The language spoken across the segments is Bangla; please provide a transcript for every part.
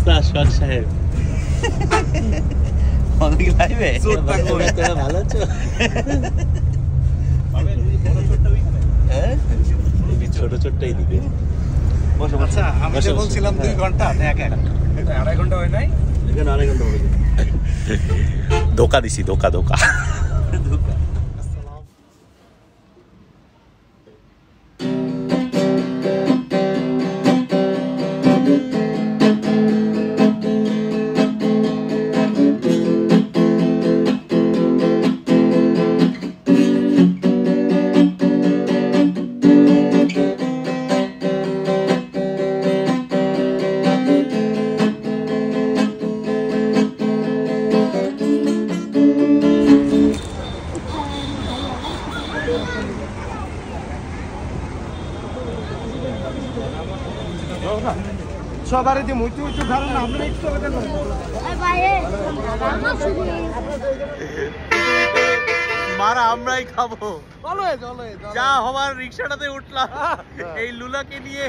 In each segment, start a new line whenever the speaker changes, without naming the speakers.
অবস্থা শখ সাহেব?
অনেক লাইভে
ভালো আছো? ছোট ছোট্ট এইদিকে
বসো। আচ্ছা আমি যে বলছিলাম 2 ঘন্টা দেখ 2.5 ঘন্টা হয় নাই,
এখানে 2.5 ঘন্টা হবে। ধোকা দিছি, ধোকা ধোকা।
সবারই যে মুইতে মুইতে ধরেন না, আমরা একটু কথা বলি।
মারা আমরাই খাবো, যা হবার রিক্সাটাতে উঠলাম, এই লুলাকে নিয়ে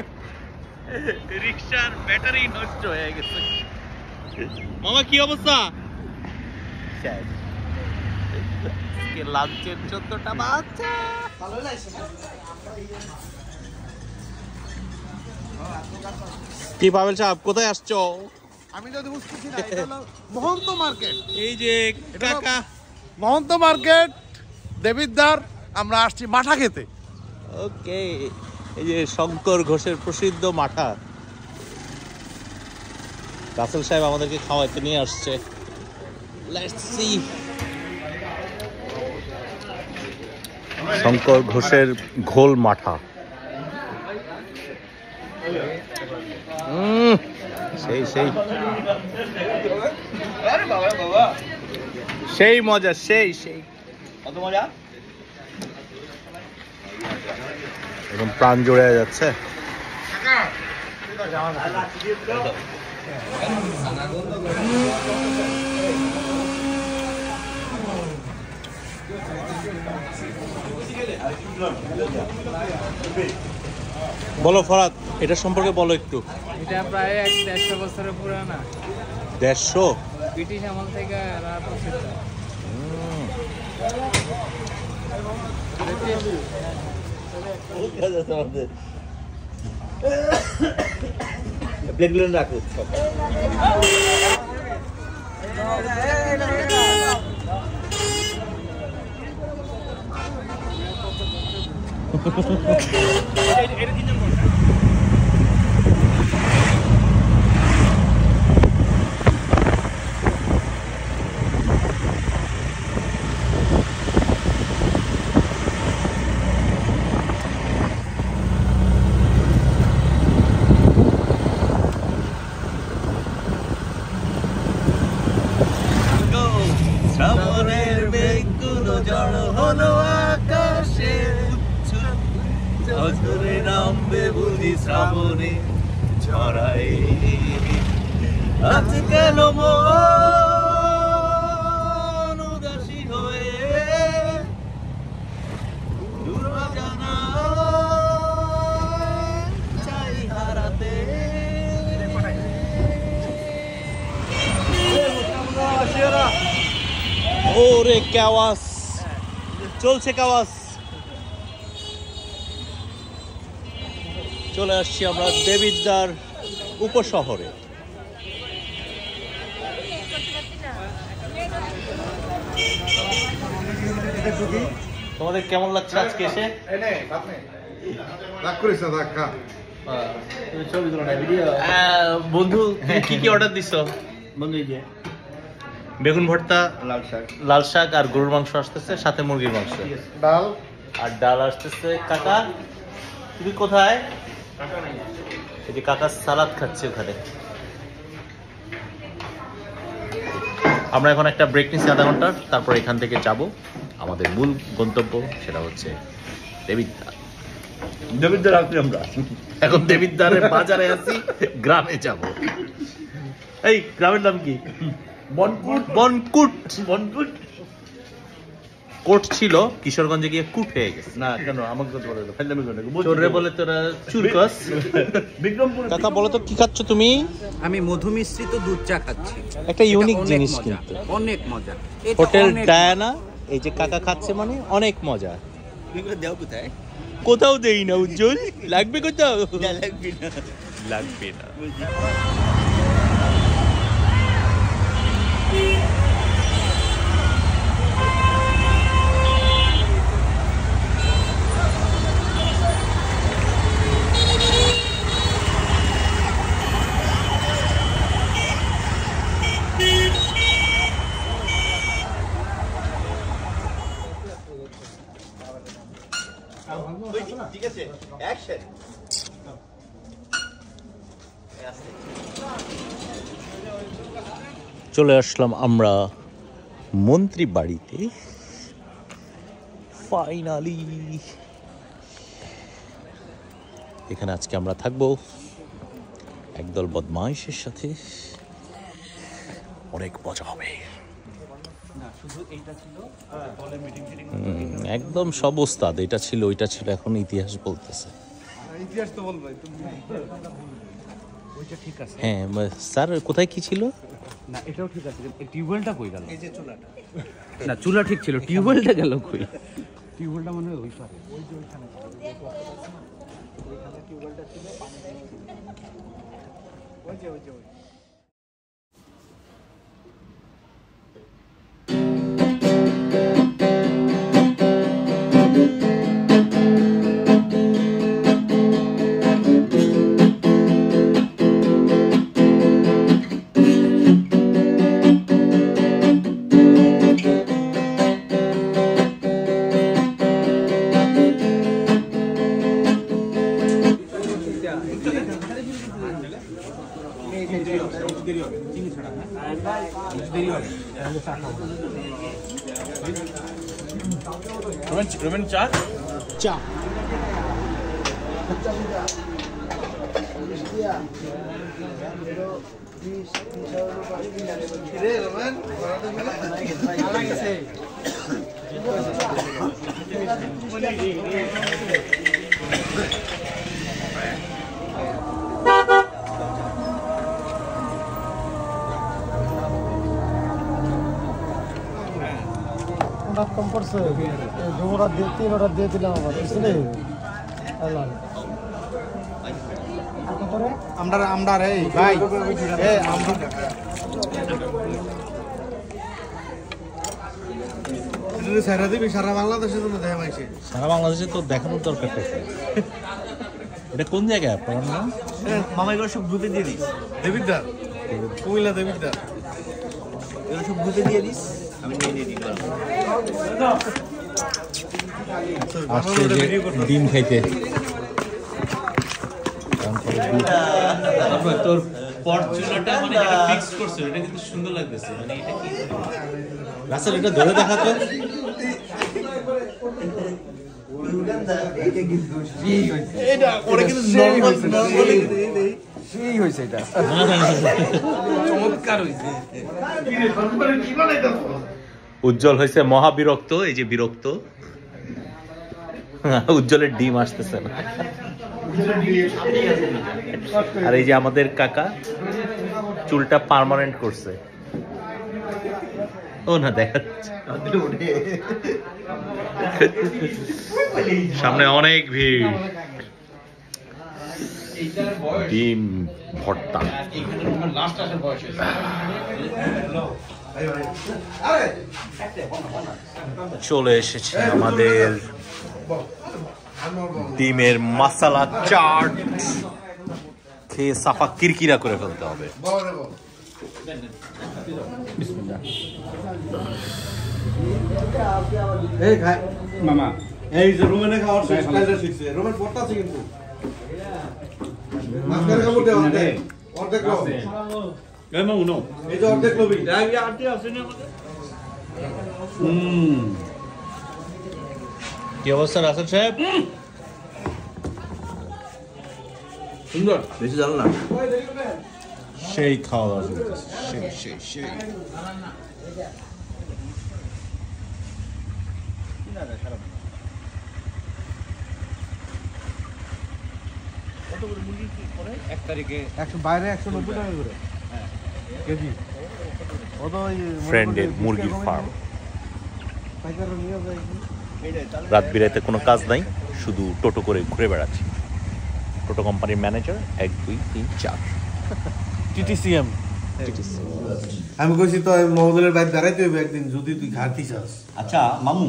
রিক্সার ব্যাটারি নষ্ট হয়ে গেছে। মামা কি অবস্থা? লাঞ্চের 14টা বাচ্চা। কি পাবেল সাহেব, কোথায় আসছো?
আমি যদি বুঝতেছি না, এটা হলো মহন্ত মার্কেট।
এই যে কাকা
মহন্ত মার্কেট দেবিদ্বার, আমরা আসছি মাঠা খেতে।
ওকে, এই যে শঙ্কর ঘোষের প্রসিদ্ধ মাঠা, রাসেল সাহেব আমাদেরকে খাওয়াইতে নিয়ে আসছে। Let's see. শঙ্কর ঘোষের ঘোল মাঠা, সেই সেই সেই মজা, সেই সেই কত মজা, এখন প্রাণ জুড়ে যাচ্ছে। বলো ফরাদ, এটা সম্পর্কে বলো একটু।
এটা প্রায় 150 বছরের পুরানা।
150?
ব্রিটিশ আমল থেকে প্রসিদ্ধ।
প্লেটগুলো রাখো সব। শ্রাবণের মেঘগুলো জড়ো হলো আকাশে, ঝরে নামবে বুঝি শ্রাবণে ঝরায়। আজ কেন মন উদাসী হয়ে দুর্বাজানা চাই হারাতে। ওরে কাওয়াস চলছে, কাওয়াস। চলে আসছি আমরা দেবিদ্বার উপশহরে। তোমাদের কেমন লাগছে আজকে এসে? বন্ধু কি কি অর্ডার দিছো? বন্ধু বেগুন ভর্তা, লাল শাক আর গরুর মাংস আসতেছে, সাথে মুরগির মাংস,
ডাল
আর ডাল আসতেছে। কাকা তুমি কোথায়? এই যে কাকা সালাদ খাচ্ছে ওখানে। আমরা এখন একটা ব্রেক নিচ্ছি আধা ঘন্টার, তারপর এখান থেকে যাব আমাদের মূল গন্তব্য, সেটা হচ্ছে দেবিদ্বার। দেবিদ্বার আসছি আমরা এখন, দেবিদ্বারের বাজারে আছি, গ্রামে যাব। এই গ্রামের নাম কি? বনকুট। বনকুট, বনকুট। কোট ছিল, কিশোরগঞ্জে গিয়ে কুট হয়ে গেছে।
না কেন আমাকে তো বলে ফাইলামি করে
চোররে বলে তোরা চুরকস।
বিক্রমপুর
কাকা বলো তো কি খাচ্ছ তুমি?
আমি মধু মিশ্রিত দুধ চা খাচ্ছি।
একটা ইউনিক
এটা অনেক
জিনিস
মজা,
কিন্তু।
অনেক মজা। এটা
হোটেল
অনেক
ডায়ানা, এই যে কাকা খাচ্ছে মানে অনেক মজা।
এগুলো দেও কোথায়?
কোথাও দেই না উজ্জ্বল, লাগবে কোথাও?
লাগবে না।
লাগবে না।
ঠিক আছে, অ্যাকশন।
চলে আসলাম আমরা মন্ত্রী বাড়িতে ফাইনালি। এখানে আজকে আমরা থাকবো একদল বদমাইশের সাথে, অনেক মজা হবে। একদম সব ওস্তাদ, এটা ছিল ওইটা ছিল, এখন ইতিহাস বলতেছে।
ইতিহাস তো বলবো ওইটা ঠিক আছে।
হ্যাঁ স্যার, কোথায় কি ছিল?
না এটাও ঠিক আছে, টিউবওয়েলটা কই গেল?
এই যে চুলাটা।
না চুলা ঠিক ছিল, টিউবওয়েলটা গেল কই? টিউবওয়েলটা মনে হয় ওই পারে। ওই যে ওইখানে টিউবওয়েলটা ছিল, পানি ওই যে ওই যে
রোমেন চা চা
কম পড়ছে, 3 অর্ডার দিয়ে দিলাম আবার, বুঝলি?
আমরা এই ভাই সারা দিবি সারা বাংলাদেশের জন্য দেখা পাইছে।
সারা বাংলাদেশে তো দেখানোর দরকার আছে। এটা কোন জায়গায় আপনার নাম?
মামা এগুলো সব গ্রুপে দিয়ে দিস।
দেবিদ্দার, কুমিল্লা দেবিদ্দার।
এগুলো সব গ্রুপে দিয়ে দিস, আমি নিয়ে দিই পারবো।
আসছে যে ডিম খাইতে। তোর পরচুলাটা মানে যেটা ফিক্স করছে এটা কিন্তু সুন্দর লাগতেছে, মানে এটা কি রাসেল, এটা ধরে দেখাতো।
এটা ওরে কিন্তু নরমালি
সেই হয়েছে এটা।
চমৎকার হইছে।
উজ্জ্বল হয়েছে মহাবিরক্ত, এই যে বিরক্ত। উজ্জ্বলের ডিম আসতেছে না। আর এই যে আমাদের কাকা চুলটা পার্মানেন্ট করছে। ও না দেখাচ্ছে, সামনে অনেক ভিড়। ডিম ভর্তা চলে এসেছে আমাদের ডিমের মশলা চাট। খেয়ে সাফা কিরকিরা করে ফেলতে হবে।
এই খাই মামা, এই যে রুমেনে খাওয়ার স্টাইলটা শিখছে। রুমেন পড়তা আছে কিন্তু মাস্টার কাপড় দে অর্ধেক অর্ধেক লো। এই মামু নো, এই যে অর্ধেক লবি এই আটি আছে না আমাদের।
কি অবস্থা রাসেল সাহেব?
সুন্দর,
বেশি জানো না।
সেই খাওয়া দাওয়া সেই
1 তারিখে
100 বাইরে 190 টাকা করে কেজি ও তো ওই
ফ্রেন্ডের মুরগির ফার্ম।
পাইকাররা নিয়ে যায়
রাত বিরাতে কোনো কাজ নাই, শুধু টোটো করে ঘুরে বেড়াচ্ছি। টোটো কোম্পানির ম্যানেজার 1 2 3 4
টিটিসিএম। আমি কইছি তো মহদলের বাইরে দাঁড়াইতে হইবে একদিন যদি তুই ঘাটতি চাস।
আচ্ছা মামু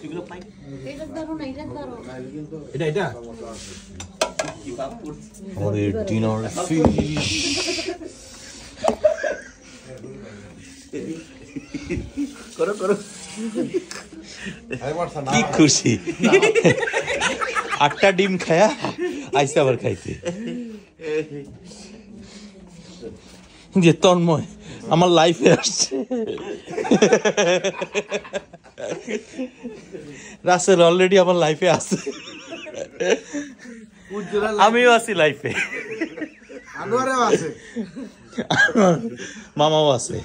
এগুলো পাই এটা
আমাদের ডিনার ফিশ।
করো
কি খুশি, 8টা ডিম খায়া আইসা আবার খাইতে। যে তন্ময় আমার লাইফে আসছে, রাসেল অলরেডি আমার লাইফে আছে, আমিও আছি লাইফে,
আনোয়ারও আছে,
মামাও আছে।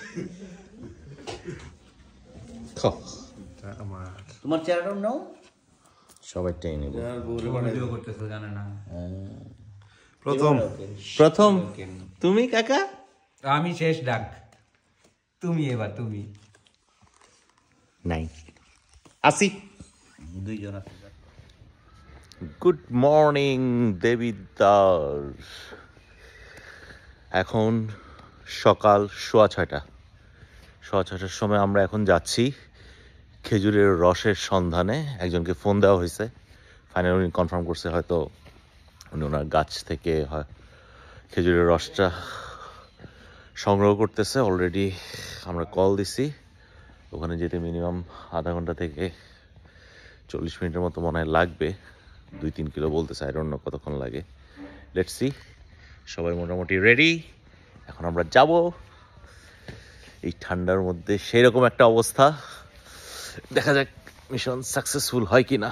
তোমার চেহারাটাও নাও।
সবাইটাই নেব।
ভিডিও করতেছো জানে না।
প্রথম তুমি কাকা,
আমি শেষ ডাক, তুমি এবার তুমি
নাই আসি।
দুইজন আছে।
Good morning Debidwar. এখন সকাল 6:15। 6:15 সময় আমরা এখন যাচ্ছি খেজুরের রসের সন্ধানে। একজনকে ফোন দেওয়া হয়েছে, ফাইনালি উনি কনফার্ম করছে হয়তো উনি ওনার গাছ থেকে খেজুরের রসটা সংগ্রহ করতেছে। অলরেডি আমরা কল দিছি, ওখানে যেতে মিনিমাম আধা ঘন্টা থেকে 40 মিনিটের মতো মনে হয় লাগবে। 2-3 কিলো বলতেছে, আই ডোন্ট নো কতক্ষণ লাগে। Let's see. সবাই মোটামুটি রেডি, এখন আমরা যাব। এই ঠান্ডার মধ্যে সেই রকম একটা অবস্থা, দেখা যাক মিশন সাকসেসফুল হয় কিনা।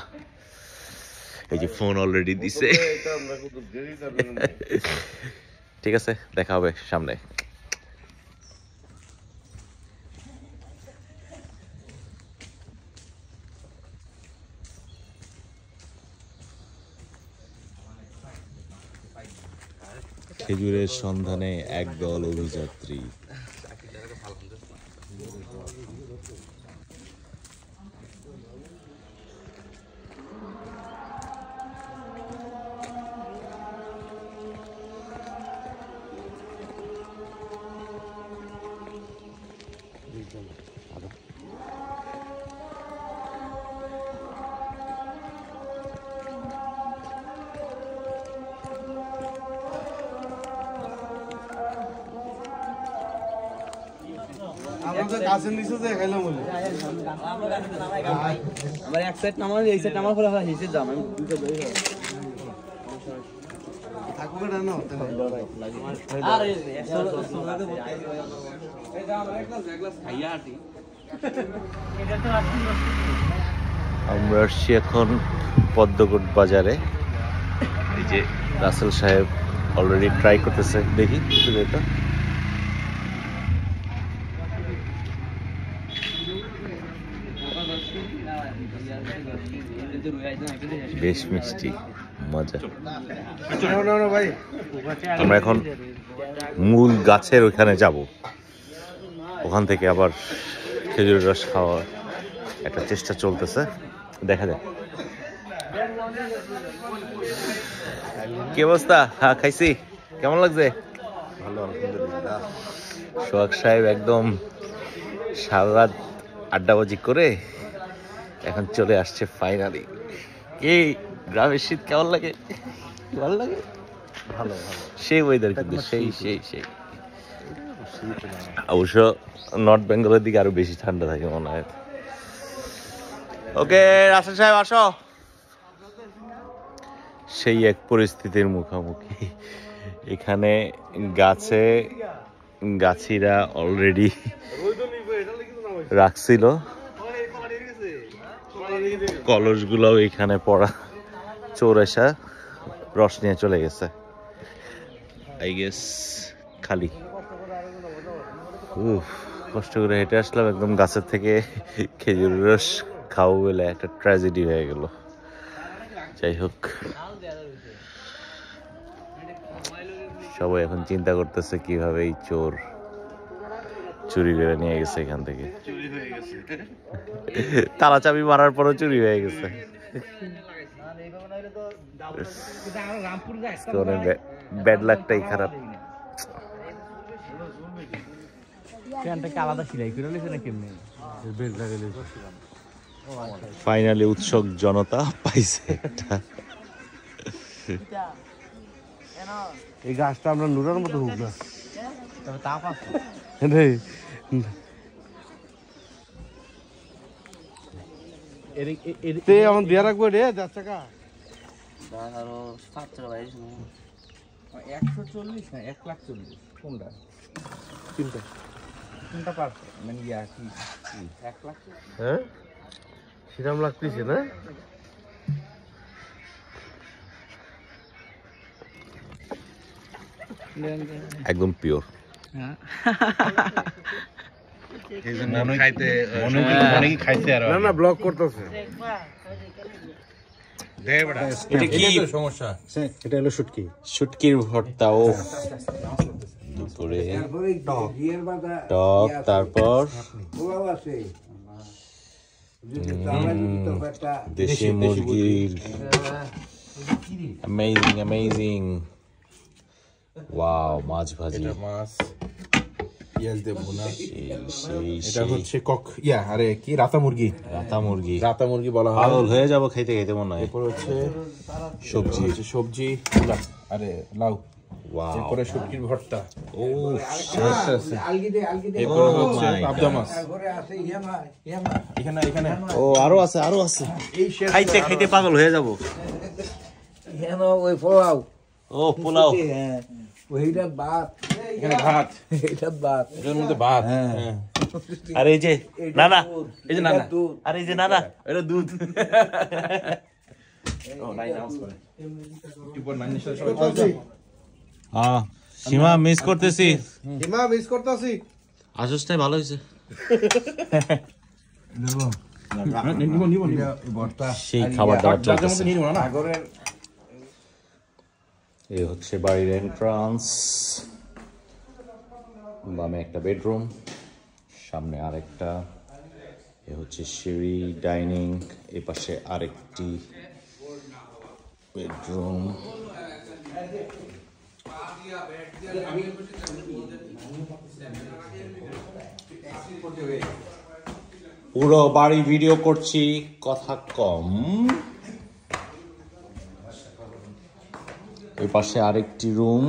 এই যে ফোন অলরেডি দিছে, ঠিক আছে দেখা হবে সামনে। খেজুরের সন্ধানে একদল অভিযাত্রী।
আমরা তো গাছের নিচে যে খাইলাম বলে
আমার এক সেট নামার এই সেট নামার পরে হয় হিসেব দাম আমি দুটো ধরে
থাকবে না না
আরে সোনাতে এই দাম এক গ্লাস খাইয়া আটি এটা তো
আমরা আসছি এখন পদ্মকোট বাজারে। এই যে রাসেল সাহেব অলরেডি ট্রাই করতেছে, দেখি এটা বেশ মিষ্টি, মজা।
ভাই
আমরা এখন মূল গাছের ওইখানে যাব, ওখান থেকে আবার খেজুরের রস খাওয়ার একটা চেষ্টা চলতেছে, দেখা যায় কি অবস্থা। হ্যাঁ খাইছি, কেমন লাগছে?
ভালো, আলহামদুলিল্লাহ।
সোহাগ সাহেব একদম সারা রাত আড্ডাবাজি করে এখন চলে আসছে ফাইনালি। এই গ্রামের শীত কেমন লাগে? ভালো লাগে,
ভালো ভালো
সেই ওয়েদার কিন্তু সেই সেই সেই অবশ্য নর্থ বেঙ্গলের দিকে আরো বেশি ঠান্ডা থাকে মনে হয়। ওকে রাসেল সাহেব আসো। সেই এক পরিস্থিতির মুখোমুখি, এখানে গাছে গাছিরা অলরেডি রাখছিল, কলসগুলোও এখানে পড়া, চোর এসা রস নিয়ে চলে গেছে। আই গেস খালি। কষ্ট করে হেঁটে আসলাম একদম গাছের থেকে খেজুরের রস খাবো বলে একটা ট্র্যাজেডি হয়ে গেল। যাই হোক, সবাই এখন চিন্তা করতেছে কিভাবে এই চোর চুরি করে নিয়ে গেছে এখান থেকে। তালা চাবি মারার পরও চুরি হয়ে গেছে। ব্যাড লাকটাই খারাপ।
আলাদা সিলাই করে নিয়েছে না কেমনি?
ফাইনালি উৎসুক জনতা পাইছে একটা।
এই গাছটা আমরা নুরার মতো হোক না,
তবে তাপ আছে।
আমার দিয়ে রাখবো রে 4 টাকা।
140 না 1,40,000 কোনটা? কোনটা পার মানে ইয়া কি 1 লাখ?
হ্যাঁ সেরকম লাগতেছে না?
একদম পিওর।
না না ব্লক করতেছে।
এটা কি
সমস্যা? এটা হলো শুটকি।
শুটকির ভর্তা। ও দুপুরে টক, তারপর দেশি মুরগির। Amazing amazing. ওয়াও, মাছ ভাজি।
মাছ পেঁয়াজ দেব না।
এটা
এটা হচ্ছে কক আরে কি রাতা মুরগি।
রাতা মুরগি।
রাতা মুরগি বলা হয়।
পাগল হয়ে যাবো খাইতে খাইতে মনে হয়।
এরপর হচ্ছে
সবজি।
সবজি আরে লাউ।
ওয়াও।
এরপরে শুটকির ভর্তা।
ও
এরপর হচ্ছে
my
পাবদা
God.
মাছ। এখানে এখানে
ও আরো আছে, আরো আছে। খাইতে খাইতে পাগল হয়ে যাবো।
ওই পোলাও।
ও পোলাও।
ওইটা ভাত।
এখানে ভাত।
এটা ভাত।
এটার মধ্যে ভাত।
আর এই যে নানা, এই যে নানা, আর এই যে নানা, এটা দুধ। সীমা মিস করতেছি।
হিমা মিস করতেছি।
আসসটাই ভালো হয়েছে। সেই খাবার দাবার চলতেছে। এই হচ্ছে বাড়ির এন্ট্রান্স। বামে একটা বেডরুম, সামনে আরেকটা। এ হচ্ছে সিঁড়ি, ডাইনিং। এই পাশে আরেকটি বেডরুম। পুরো বাড়ি ভিডিও করছি, কথা কম। এই পাশে আরেকটি রুম।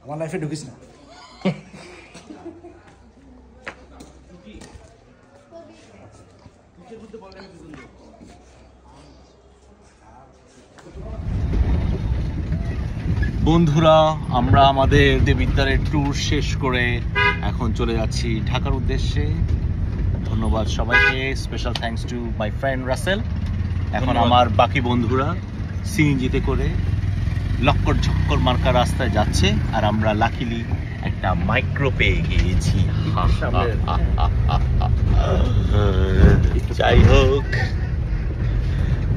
আমার লাইফে ঢুকিস না।
বন্ধুরা, আমরা আমাদের দেবিদ্বারের ট্যুর শেষ করে এখন চলে যাচ্ছি ঢাকার উদ্দেশ্যে। ধন্যবাদ সবাইকে। Special thanks to my friend Rasel. এখন আমার বাকি বন্ধুরা সিএনজিতে করে লক্কর ঝক্কর মার্কা রাস্তায় যাচ্ছে, আর আমরা লাকিলি একটা মাইক্রো পেয়ে গিয়েছি। যাই হোক,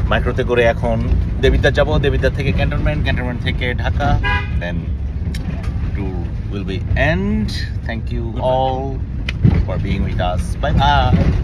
মাইক্রোতে করে এখন দেবিদ্বার যাব, দেবিদ্বার থেকে ক্যান্টনমেন্ট, ক্যান্টনমেন্ট থেকে ঢাকা, দেন tour will be end. Thank you all for being with us. Bye bye.